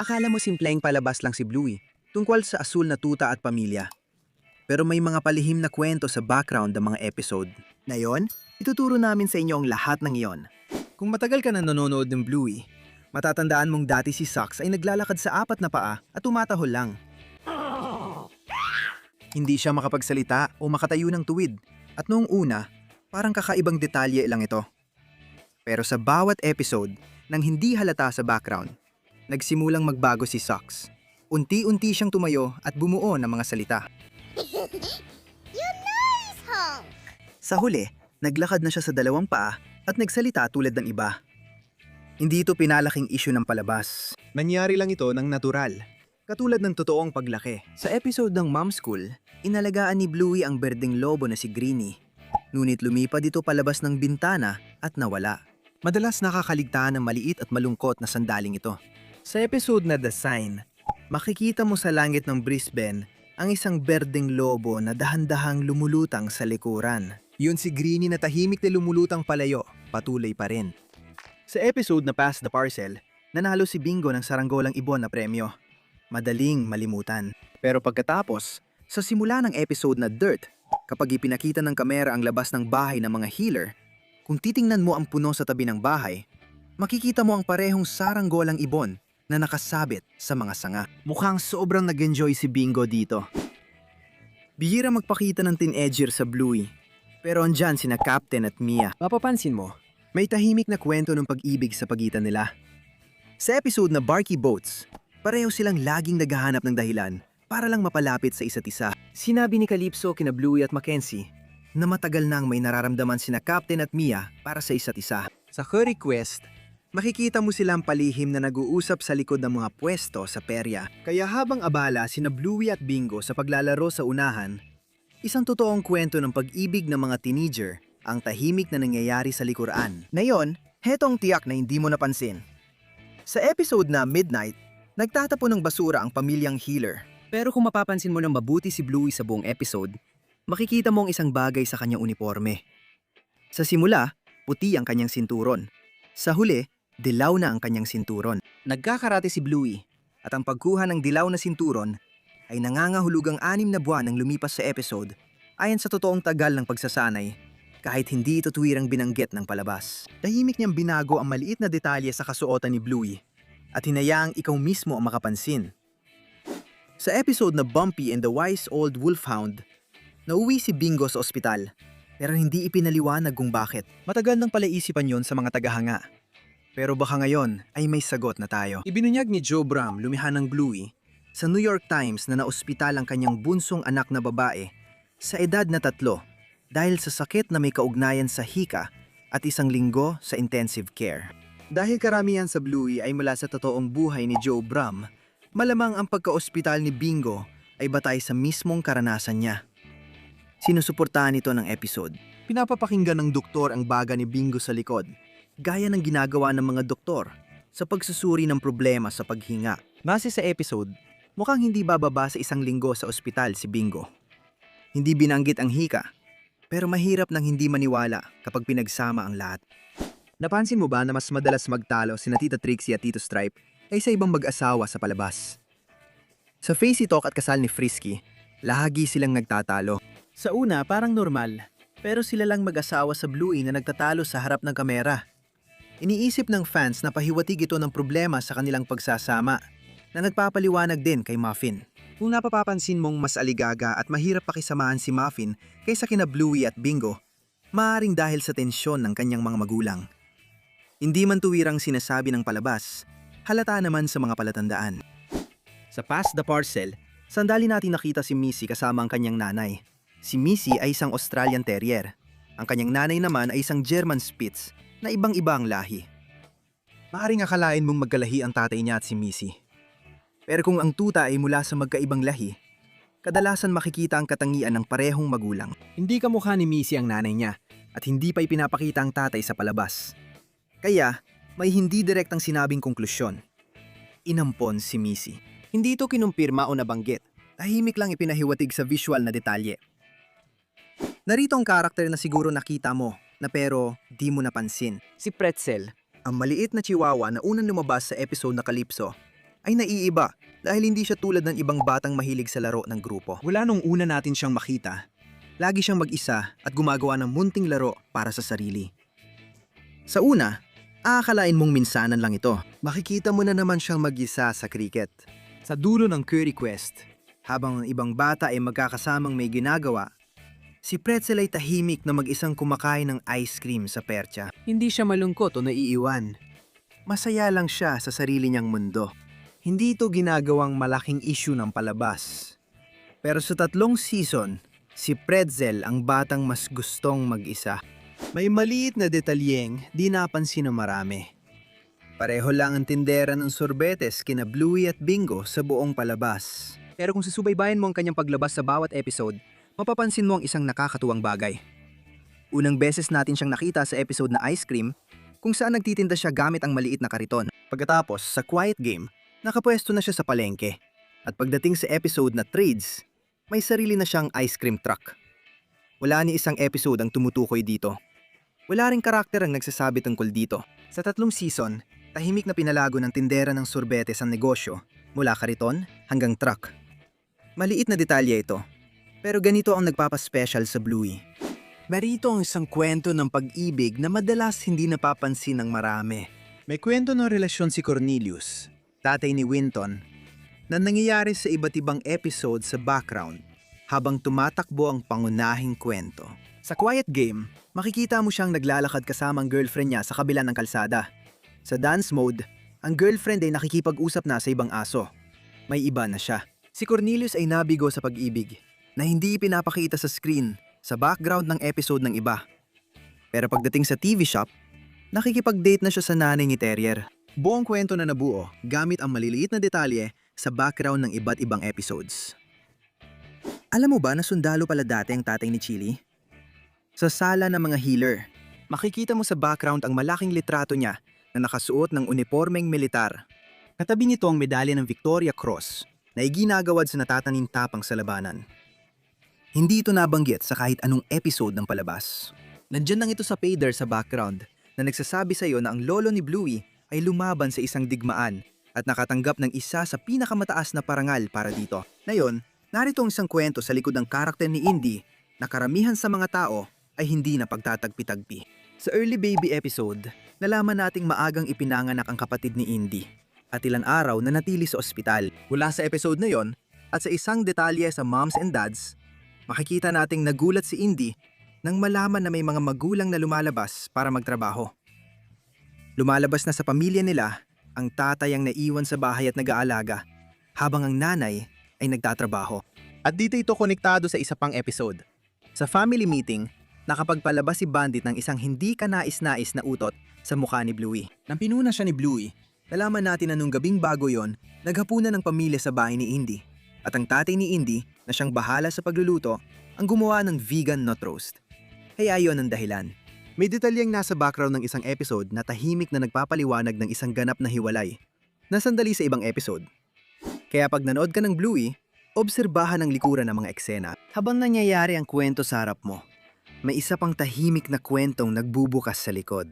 Akala mo simpleng palabas lang si Bluey, tungkol sa asul na tuta at pamilya. Pero may mga palihim na kwento sa background ng mga episode. Ngayon, ituturo namin sa inyo ang lahat ng iyon. Kung matagal ka na nanonood ng Bluey, matatandaan mong dati si Sox ay naglalakad sa apat na paa at tumatahol lang. Hindi siya makapagsalita o makatayo ng tuwid, at noong una, parang kakaibang detalye lang ito. Pero sa bawat episode, nang hindi halata sa background, nagsimulang magbago si Sox. Unti-unti siyang tumayo at bumuo ng mga salita. You nice hunk! Sa huli, naglakad na siya sa dalawang paa at nagsalita tulad ng iba. Hindi ito pinalaking issue ng palabas. Nangyari lang ito ng natural, katulad ng totoong paglaki. Sa episode ng Mom School, inalagaan ni Bluey ang berdeng lobo na si Greenie. Ngunit lumipad ito palabas ng bintana at nawala. Madalas nakakaligtaan ng maliit at malungkot na sandaling ito. Sa episode na The Sign, makikita mo sa langit ng Brisbane ang isang berdeng lobo na dahan-dahang lumulutang sa likuran. Yun si Greenie na tahimik na lumulutang palayo, patuloy pa rin. Sa episode na Pass the Parcel, nanalo si Bingo ng saranggolang ibon na premyo. Madaling malimutan. Pero pagkatapos, sa simula ng episode na Dirt, kapag ipinakita ng kamera ang labas ng bahay ng mga healer, kung titingnan mo ang puno sa tabi ng bahay, makikita mo ang parehong saranggolang ibon na nakasabit sa mga sanga. Mukhang sobrang nag-enjoy si Bingo dito. Bihira magpakita ng teenager sa Bluey, pero andyan sina Captain at Mia. Mapapansin mo, may tahimik na kwento ng pag-ibig sa pagitan nila. Sa episode na Barky Boats, pareho silang laging naghahanap ng dahilan para lang mapalapit sa isa't isa. Sinabi ni Calypso kina Bluey at Mackenzie na matagal nang may nararamdaman sina Captain at Mia para sa isa't isa. Sa Curry Quest, makikita mo silang palihim na nag-uusap sa likod ng mga pwesto sa perya. Kaya habang abala sina Bluey at Bingo sa paglalaro sa unahan, isang totoong kwento ng pag-ibig ng mga teenager ang tahimik na nangyayari sa likuran. Ngayon, hetong tiyak na hindi mo napansin. Sa episode na Midnight, nagtatapon ng basura ang pamilyang healer. Pero kung mapapansin mo ng mabuti si Bluey sa buong episode, makikita mo ang isang bagay sa kanyang uniforme. Sa simula, puti ang kanyang sinturon. Sa huli, dilaw na ang kanyang sinturon. Nagkakarate si Bluey, at ang pagkuha ng dilaw na sinturon ay nangangahulugang 6 na buwan ang lumipas sa episode ayon sa totoong tagal ng pagsasanay, kahit hindi ito tuwirang binanggit ng palabas. Tahimik niyang binago ang maliit na detalye sa kasuotan ni Bluey at hinayaang ikaw mismo ang makapansin. Sa episode na Bumpy and the Wise Old Wolfhound, nauwi si Bingo sa ospital, pero hindi ipinaliwanag kung bakit. Matagal nang palaisipan yon sa mga tagahanga. Pero baka ngayon ay may sagot na tayo. Ibinunyag ni Joe Bram, lumihan ng Bluey, sa New York Times na naospital ang kanyang bunsong anak na babae sa edad na 3 dahil sa sakit na may kaugnayan sa hika at 1 linggo sa intensive care. Dahil karamihan sa Bluey ay mula sa totoong buhay ni Joe Bram, malamang ang pagka-ospital ni Bingo ay batay sa mismong karanasan niya. Sinusuportahan ito ng episode. Pinapapakinggan ng doktor ang baga ni Bingo sa likod, gaya ng ginagawa ng mga doktor sa pagsusuri ng problema sa paghinga. Base sa episode, mukhang hindi bababa sa 1 linggo sa ospital si Bingo. Hindi binanggit ang hika, pero mahirap nang hindi maniwala kapag pinagsama ang lahat. Napansin mo ba na mas madalas magtalo sina Tita Trixie at Tito Stripe kaysa ibang mag-asawa sa palabas? Sa Facey Talk at kasal ni Frisky, lagi silang nagtatalo. Sa una parang normal, pero sila lang mag-asawa sa Bluey na nagtatalo sa harap ng kamera. Iniisip ng fans na pahiwatig ito ng problema sa kanilang pagsasama, na nagpapaliwanag din kay Muffin. Kung napapapansin mong mas aligaga at mahirap pakisamahan si Muffin kaysa kina Bluey at Bingo, maaaring dahil sa tensyon ng kanyang mga magulang. Hindi man tuwirang sinasabi ng palabas, halata naman sa mga palatandaan. Sa Pass the Parcel, sandali natin nakita si Missy kasama ang kanyang nanay. Si Missy ay isang Australian Terrier. Ang kanyang nanay naman ay isang German Spitz na ibang-iba ang lahi. Maaaring akalain mong magkalahi ang tatay niya at si Missy. Pero kung ang tuta ay mula sa magkaibang lahi, kadalasan makikita ang katangian ng parehong magulang. Hindi kamukha ni Missy ang nanay niya at hindi pa ipinapakita ang tatay sa palabas. Kaya, may hindi direktang sinabing konklusyon. Inampon si Missy. Hindi ito kinumpirma o nabanggit. Tahimik lang ipinahiwatig sa visual na detalye. Narito ang karakter na siguro nakita mo, na pero di mo napansin. Si Pretzel, ang maliit na chihuahua na unang lumabas sa episode na Calypso. ay naiiba dahil hindi siya tulad ng ibang batang mahilig sa laro ng grupo. Wala nung una natin siyang makita. Lagi siyang mag-isa at gumagawa ng munting laro para sa sarili. Sa una, aakalain mong minsanan lang ito. Makikita mo na naman siyang mag-isa sa cricket. Sa dulo ng Curry Quest, habang ang ibang bata ay magkakasamang may ginagawa, si Pretzel ay tahimik na mag-isang kumakain ng ice cream sa percha. Hindi siya malungkot o naiiwan. Masaya lang siya sa sarili niyang mundo. Hindi ito ginagawang malaking issue ng palabas. Pero sa 3 season, si Pretzel ang batang mas gustong mag-isa. May maliit na detalyeng di napansin ng marami. Pareho lang ang tindera ng sorbetes kina Bluey at Bingo sa buong palabas. Pero kung susubaybayan mo ang kanyang paglabas sa bawat episode, mapapansin mo ang isang nakakatuwang bagay. Unang beses natin siyang nakita sa episode na Ice Cream, kung saan nagtitinda siya gamit ang maliit na kariton. Pagkatapos, sa Quiet Game, nakapwesto na siya sa palengke. At pagdating sa episode na Trades, may sarili na siyang ice cream truck. Wala ni isang episode ang tumutukoy dito. Wala ring karakter ang nagsasabi tungkol dito. Sa 3 season, tahimik na pinalago ng tindera ng sorbetes ang negosyo, mula kariton hanggang truck. Maliit na detalye ito, pero ganito ang nagpapaspecial sa Bluey. Narito ang isang kwento ng pag-ibig na madalas hindi napapansin ng marami. May kwento ng relasyon si Cornelius, tatay ni Winton, na nangyayari sa iba't ibang episode sa background habang tumatakbo ang pangunahing kwento. Sa Quiet Game, makikita mo siyang naglalakad kasama ang girlfriend niya sa kabila ng kalsada. Sa dance mode, ang girlfriend ay nakikipag-usap na sa ibang aso. May iba na siya. Si Cornelius ay nabigo sa pag-ibig na hindi pinapakita sa screen sa background ng episode ng iba. Pero pagdating sa TV shop, nakikipag-date na siya sa nanay ni Terrier. Buong kwento na nabuo gamit ang maliliit na detalye sa background ng iba't ibang episodes. Alam mo ba na sundalo pala dati ang tatay ni Chili? Sa sala ng mga healer, makikita mo sa background ang malaking litrato niya na nakasuot ng unipormeng militar. Katabi nito ang medalya ng Victoria Cross na iginagawad sa natataning tapang sa labanan. Hindi ito nabanggit sa kahit anong episode ng palabas. Nandyan lang ito sa pader sa background na nagsasabi sa iyo na ang lolo ni Bluey ay lumaban sa isang digmaan at nakatanggap ng isa sa pinakamataas na parangal para dito. Ngayon, narito ang isang kwento sa likod ng karakter ni Indy na karamihan sa mga tao ay hindi na pagtatagpi-tagpi. Sa early baby episode, nalaman nating maagang ipinanganak ang kapatid ni Indy at ilang araw na natili sa ospital. Mula sa episode na yon at sa isang detalye sa Moms and Dads, makikita nating nagulat si Indy nang malaman na may mga magulang na lumalabas para magtrabaho. Lumalabas na sa pamilya nila ang tatay ang naiwan sa bahay at nag-aalaga, habang ang nanay ay nagtatrabaho. At dito ito konektado sa isa pang episode. Sa family meeting, nakapagpalabas si Bandit ng isang hindi kanais-nais na utot sa mukha ni Bluey. Nang pinuna siya ni Bluey, nalaman natin na nung gabing bago yon, naghapunan ng pamilya sa bahay ni Indy. At ang tatay ni Indy, na siyang bahala sa pagluluto, ang gumawa ng vegan nut roast. Kaya ayon ang dahilan. May detalyeng nasa background ng isang episode na tahimik na nagpapaliwanag ng isang ganap na hiwalay, na sandali sa ibang episode. Kaya pag nanood ka ng Bluey, obserbahan ang likuran ng mga eksena. Habang nangyayari ang kwento sa harap mo, may isa pang tahimik na kwentong nagbubukas sa likod.